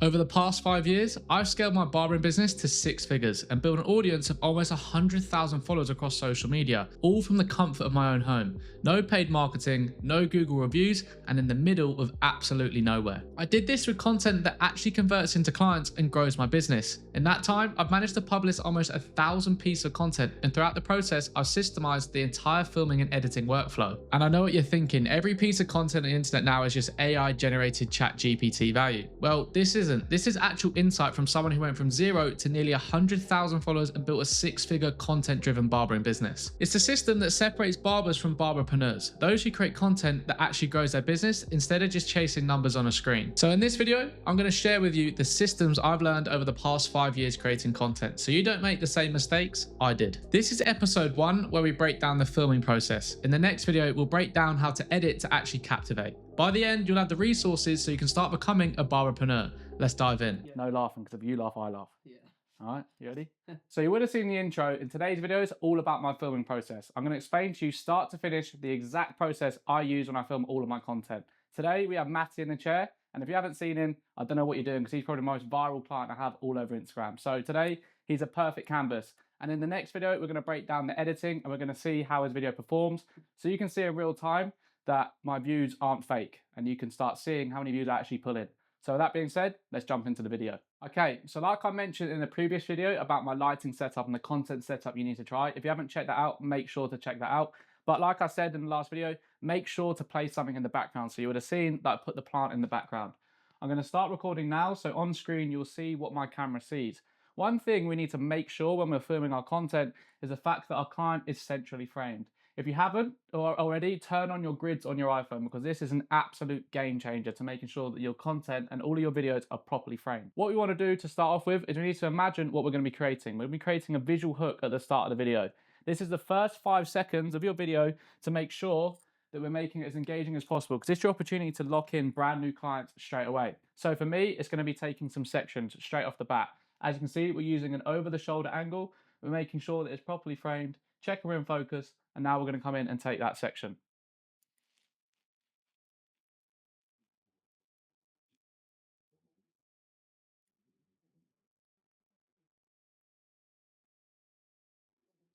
Over the past 5 years, I've scaled my barbering business to 6 figures and built an audience of almost 100,000 followers across social media, all from the comfort of my own home. No paid marketing, no Google reviews, and in the middle of absolutely nowhere. I did this with content that actually converts into clients and grows my business. In that time, I've managed to publish almost 1,000 pieces of content, and throughout the process, I've systemized the entire filming and editing workflow. And I know what you're thinking, every piece of content on the internet now is just AI generated chat GPT value. Well, this isn't. This is actual insight from someone who went from zero to nearly 100,000 followers and built a 6-figure content-driven barbering business. It's a system that separates barbers from barberpreneurs, those who create content that actually grows their business instead of just chasing numbers on a screen. So in this video, I'm going to share with you the systems I've learned over the past 5 years creating content, so you don't make the same mistakes I did. This is episode 1, where we break down the filming process. In the next video, we'll break down how to edit to actually captivate. By the end, you'll have the resources so you can start becoming a barberpreneur. Let's dive in. Yeah. No laughing, because if you laugh, I laugh. Yeah. All right, you ready? So you would have seen the intro. In today's video, it's all about my filming process. I'm going to explain to you start to finish the exact process I use when I film all of my content. Today, we have Matty in the chair. And if you haven't seen him, I don't know what you're doing, because he's probably the most viral client I have all over Instagram. So today, he's a perfect canvas. And in the next video, we're going to break down the editing and we're going to see how his video performs. So you can see in real time that my views aren't fake, and you can start seeing how many views I actually pull in. So with that being said, let's jump into the video. Okay, so like I mentioned in the previous video about my lighting setup and the content setup you need to try, if you haven't checked that out, make sure to check that out. But like I said in the last video, make sure to play something in the background. So you would have seen that I put the plant in the background. I'm going to start recording now, so on screen you'll see what my camera sees. One thing we need to make sure when we're filming our content is the fact that our client is centrally framed. If you haven't already, turn on your grids on your iPhone, because this is an absolute game changer to making sure that your content and all of your videos are properly framed. What we want to do to start off with is we need to imagine what we're going to be creating. We're going to be creating a visual hook at the start of the video. This is the first 5 seconds of your video to make sure that we're making it as engaging as possible, because it's your opportunity to lock in brand new clients straight away. So for me, it's going to be taking some sections straight off the bat. As you can see, we're using an over-the-shoulder angle. We're making sure that it's properly framed, checking we're in focus, and now we're going to come in and take that section.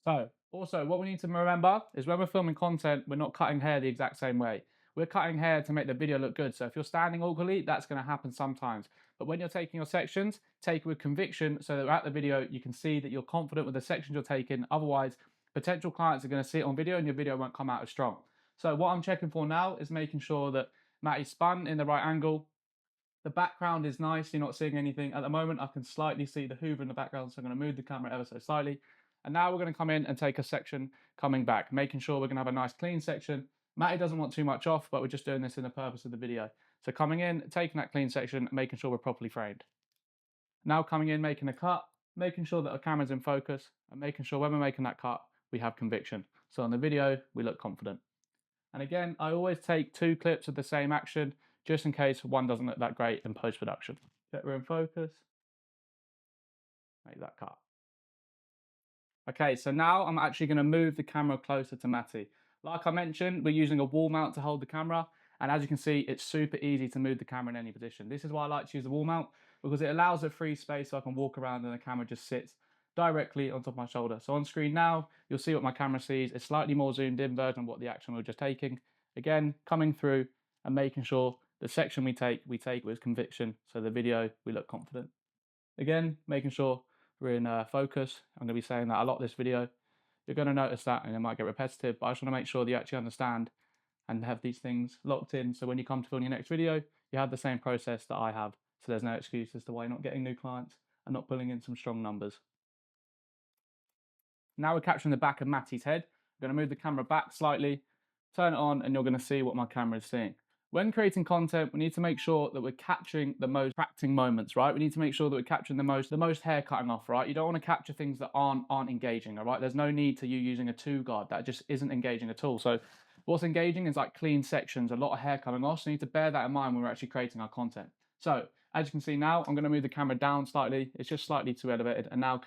So, also, what we need to remember is when we're filming content, we're not cutting hair the exact same way. We're cutting hair to make the video look good. So if you're standing awkwardly, that's going to happen sometimes. But when you're taking your sections, take it with conviction so that throughout the video, you can see that you're confident with the sections you're taking. Otherwise, potential clients are going to see it on video and your video won't come out as strong. So what I'm checking for now is making sure that Matty's spun in the right angle. The background is nice, you're not seeing anything. At the moment, I can slightly see the Hoover in the background, so I'm going to move the camera ever so slightly. And now we're going to come in and take a section coming back, making sure we're going to have a nice clean section. Matty doesn't want too much off, but we're just doing this in the purpose of the video. So coming in, taking that clean section, making sure we're properly framed. Now coming in, making a cut, making sure that our camera's in focus, and making sure when we're making that cut, we have conviction. So on the video, we look confident. And again, I always take 2 clips of the same action, just in case one doesn't look that great in post-production. Check we're in focus, make that cut. Okay, so now I'm actually going to move the camera closer to Matty. Like I mentioned, we're using a wall mount to hold the camera, and as you can see, it's super easy to move the camera in any position. This is why I like to use the wall mount, because it allows a free space so I can walk around and the camera just sits directly on top of my shoulder. So on screen now, you'll see what my camera sees. It's slightly more zoomed in version of what the action we were just taking. Again, coming through and making sure the section we take with conviction, so the video, we look confident. Again, making sure we're in focus. I'm going to be saying that a lot this video. You're going to notice that and it might get repetitive, but I just want to make sure that you actually understand and have these things locked in, so when you come to film your next video, you have the same process that I have, so there's no excuse as to why you're not getting new clients and not pulling in some strong numbers. Now we're capturing the back of Matty's head. I'm going to move the camera back slightly, turn it on, and you're going to see what my camera is seeing. When creating content, we need to make sure that we're capturing the most distracting moments, right? We need to make sure that we're capturing the most hair cutting off, right? You don't want to capture things that aren't engaging, all right? There's no need to you using a 2 guard. That just isn't engaging at all. So what's engaging is like clean sections, a lot of hair coming off. So you need to bear that in mind when we're actually creating our content. So as you can see now, I'm going to move the camera down slightly. It's just slightly too elevated. And now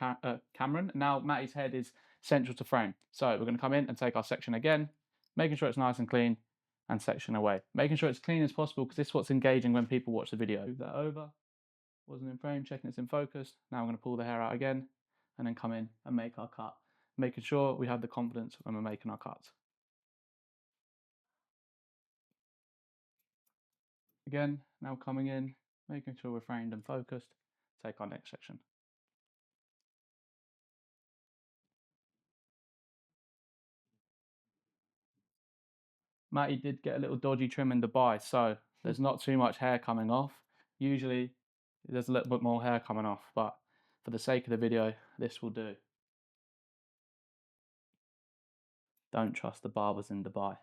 now Matty's head is central to frame. So we're going to come in and take our section again, making sure it's nice and clean, and section away. Making sure it's clean as possible, because this is what's engaging when people watch the video. Move that over. wasn't in frame, checking it's in focus. Now I'm going to pull the hair out again and then come in and make our cut, making sure we have the confidence when we're making our cuts. Again, now coming in, making sure we're framed and focused, take our next section. Matty did get a little dodgy trim in Dubai, so there's not too much hair coming off. Usually there's a little bit more hair coming off, but for the sake of the video, this will do. Don't trust the barbers in Dubai.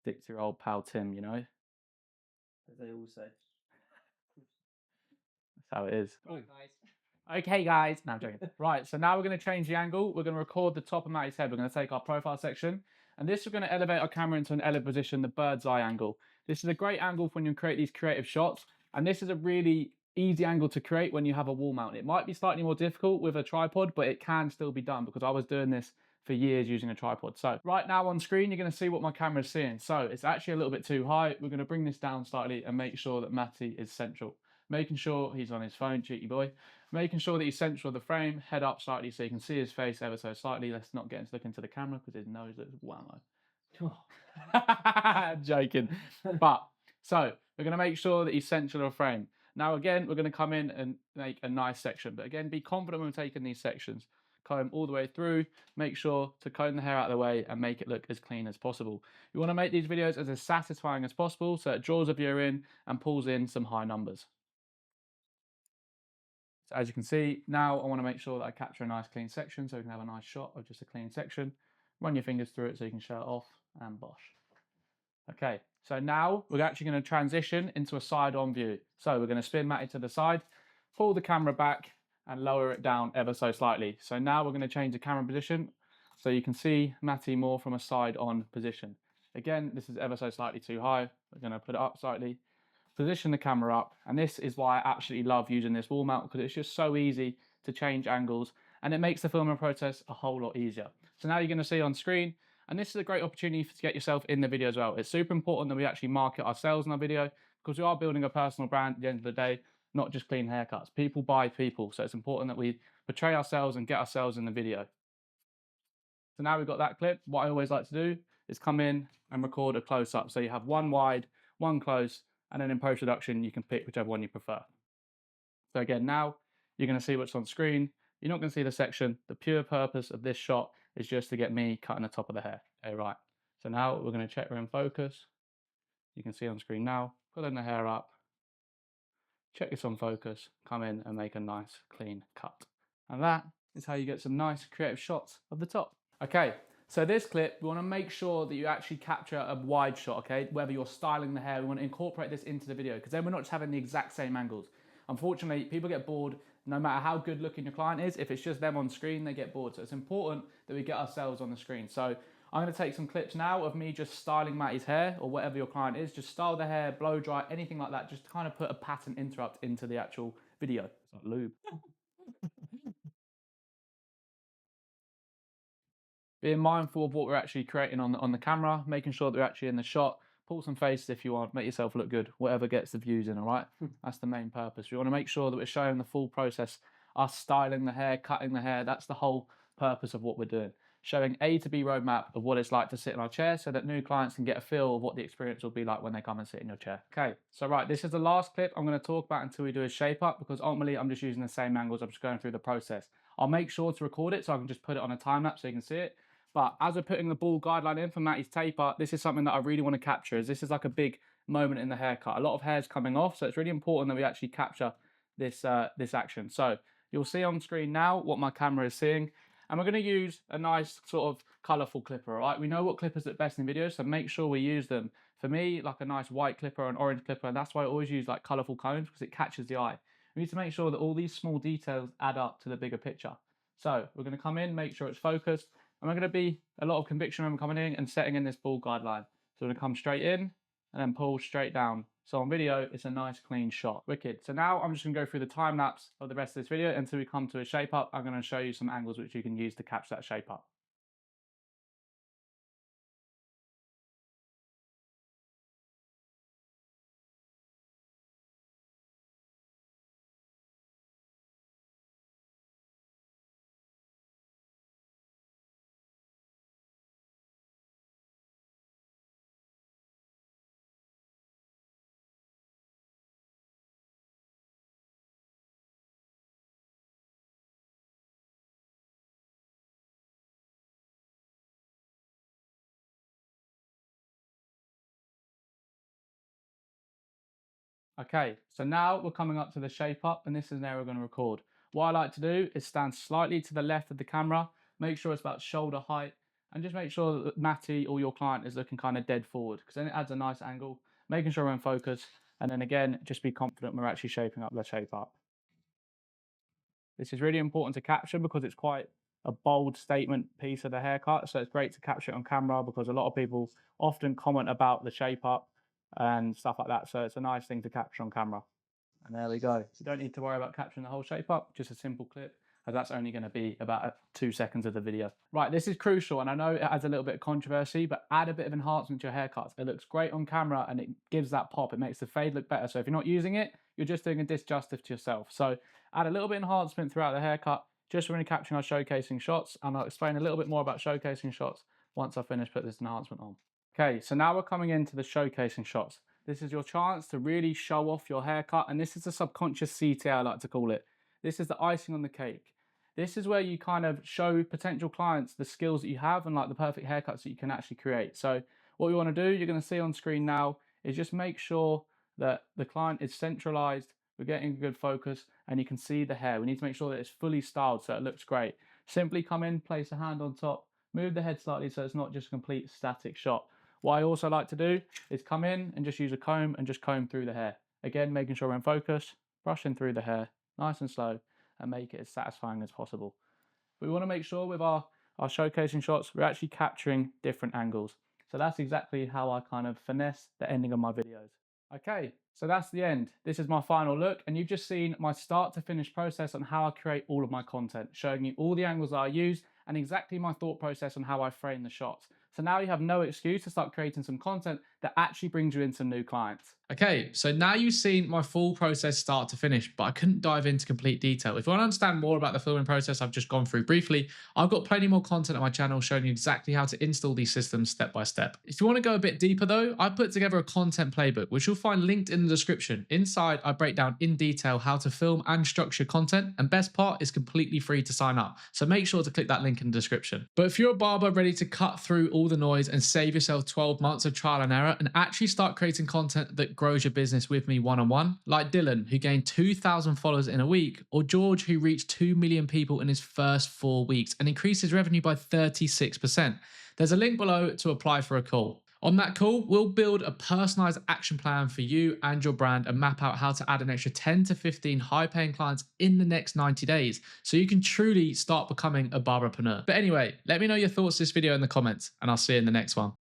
Stick to your old pal Tim, you know? As they all say. That's how it is. Right, guys. Okay, guys. No, I'm joking. Right, so now we're going to change the angle. We're going to record the top of Matty's head. We're going to take our profile section. And this, we're going to elevate our camera into an elevated position, the bird's eye angle. This is a great angle for when you create these creative shots. And this is a really easy angle to create when you have a wall mount. It might be slightly more difficult with a tripod, but it can still be done because I was doing this for years using a tripod. So right now on screen, you're going to see what my camera is seeing. So it's actually a little bit too high. We're going to bring this down slightly and make sure that Matty is central. Making sure he's on his phone, cheeky boy. Making sure that he's central of the frame, head up slightly so you can see his face ever so slightly. Let's not get him to look into the camera because his nose looks whammo. Joking. But so we're going to make sure that he's central of the frame. Now again, we're going to come in and make a nice section. But again, be confident when we're taking these sections. Comb all the way through. Make sure to comb the hair out of the way and make it look as clean as possible. You want to make these videos as satisfying as possible so it draws a viewer in and pulls in some high numbers. So as you can see, now I want to make sure that I capture a nice clean section so we can have a nice shot of just a clean section. Run your fingers through it so you can show it off and bosh. Okay, so now we're actually going to transition into a side-on view. So we're going to spin Matty to the side, pull the camera back and lower it down ever so slightly. So now we're going to change the camera position so you can see Matty more from a side-on position. Again, this is ever so slightly too high. We're going to put it up slightly. Position the camera up, and this is why I absolutely love using this wall mount because it's just so easy to change angles and it makes the filming process a whole lot easier. So now you're going to see on screen, and this is a great opportunity to get yourself in the video as well. It's super important that we actually market ourselves in our video because we are building a personal brand at the end of the day, not just clean haircuts. People buy people, so it's important that we portray ourselves and get ourselves in the video. So now we've got that clip. What I always like to do is come in and record a close-up. So you have one wide, one close, and then in post-production, you can pick whichever one you prefer. So again, now you're going to see what's on screen. You're not going to see the section. The pure purpose of this shot is just to get me cutting the top of the hair. Okay, right. So now we're going to check we're in focus. You can see on screen now, pulling the hair up. Check it's on focus, come in and make a nice clean cut. And that is how you get some nice creative shots of the top. Okay, so this clip, we want to make sure that you actually capture a wide shot, okay? Whether you're styling the hair, we want to incorporate this into the video because then we're not just having the exact same angles. Unfortunately, people get bored no matter how good looking your client is. If it's just them on screen, they get bored. So it's important that we get ourselves on the screen. So I'm going to take some clips now of me just styling Matty's hair or whatever your client is. Just style the hair, blow dry, anything like that. Just to kind of put a pattern interrupt into the actual video. It's like lube. Being mindful of what we're actually creating on the camera, making sure that we're actually in the shot. Pull some faces if you want, make yourself look good, whatever gets the views in, all right? That's the main purpose. We want to make sure that we're showing the full process, us styling the hair, cutting the hair. That's the whole purpose of what we're doing. Showing A to B roadmap of what it's like to sit in our chair so that new clients can get a feel of what the experience will be like when they come and sit in your chair. Okay, so right, this is the last clip I'm going to talk about until we do a shape up because ultimately I'm just using the same angles. I'm just going through the process. I'll make sure to record it so I can just put it on a time lapse so you can see it. But as we're putting the ball guideline in for Matty's taper, this is something that I really want to capture as this is like a big moment in the haircut. A lot of hair's coming off, so it's really important that we actually capture this, this action. So you'll see on screen now what my camera is seeing. And we're going to use a nice sort of colourful clipper, all right? We know what clippers are best in videos, so make sure we use them. For me, like a nice white clipper or an orange clipper, and that's why I always use like colourful cones because it catches the eye. We need to make sure that all these small details add up to the bigger picture. So we're going to come in, make sure it's focused. And we're going to be a lot of conviction when we're coming in and setting in this ball guideline. So we're going to come straight in and then pull straight down. So on video, it's a nice clean shot. Wicked. So now I'm just going to go through the time lapse of the rest of this video until we come to a shape up. I'm going to show you some angles which you can use to capture that shape up. Okay, so now we're coming up to the shape up, and this is now we're going to record. What I like to do is stand slightly to the left of the camera, make sure it's about shoulder height, and just make sure that Matty or your client is looking kind of dead forward, because then it adds a nice angle, making sure we're in focus, and then again, just be confident we're actually shaping up the shape up. This is really important to capture because it's quite a bold statement piece of the haircut, so it's great to capture it on camera because a lot of people often comment about the shape up and stuff like that, so it's a nice thing to capture on camera. And there we go. You don't need to worry about capturing the whole shape up, just a simple clip, as that's only going to be about 2 seconds of the video. Right, this is crucial, and I know it adds a little bit of controversy, but add a bit of enhancement to your haircuts. It looks great on camera and it gives that pop. It makes the fade look better. So if you're not using it, you're just doing a disjustice to yourself. So add a little bit of enhancement throughout the haircut, just when you're capturing our showcasing shots, and I'll explain a little bit more about showcasing shots once I finish putting this enhancement on. Okay, so now we're coming into the showcasing shots. This is your chance to really show off your haircut, and this is the subconscious CTA, I like to call it. This is the icing on the cake. This is where you kind of show potential clients the skills that you have and like the perfect haircuts that you can actually create. So what we want to do, you're going to see on screen now, is just make sure that the client is centralized, we're getting a good focus, and you can see the hair. We need to make sure that it's fully styled so it looks great. Simply come in, place a hand on top, move the head slightly so it's not just a complete static shot. What I also like to do is come in and just use a comb and just comb through the hair. Again, making sure we're in focus, brushing through the hair, nice and slow, and make it as satisfying as possible. We want to make sure with our showcasing shots, we're actually capturing different angles. So that's exactly how I kind of finesse the ending of my videos. Okay, so that's the end. This is my final look, and you've just seen my start to finish process on how I create all of my content, showing you all the angles that I use and exactly my thought process on how I frame the shots. So now you have no excuse to start creating some content that actually brings you in some new clients. Okay, so now you've seen my full process start to finish, but I couldn't dive into complete detail. If you want to understand more about the filming process I've just gone through briefly, I've got plenty more content on my channel showing you exactly how to install these systems step by step. If you want to go a bit deeper though, I've put together a content playbook, which you'll find linked in the description. Inside, I break down in detail how to film and structure content, and best part is completely free to sign up. So make sure to click that link in the description. But if you're a barber ready to cut through all the noise and save yourself 12 months of trial and error and actually start creating content that grows your business with me one-on-one, like Dylan, who gained 2,000 followers in a week, or George, who reached 2 million people in his first 4 weeks and increased his revenue by 36%. There's a link below to apply for a call. On that call, we'll build a personalized action plan for you and your brand and map out how to add an extra 10 to 15 high-paying clients in the next 90 days so you can truly start becoming a barberpreneur. But anyway, let me know your thoughts on this video in the comments, and I'll see you in the next one.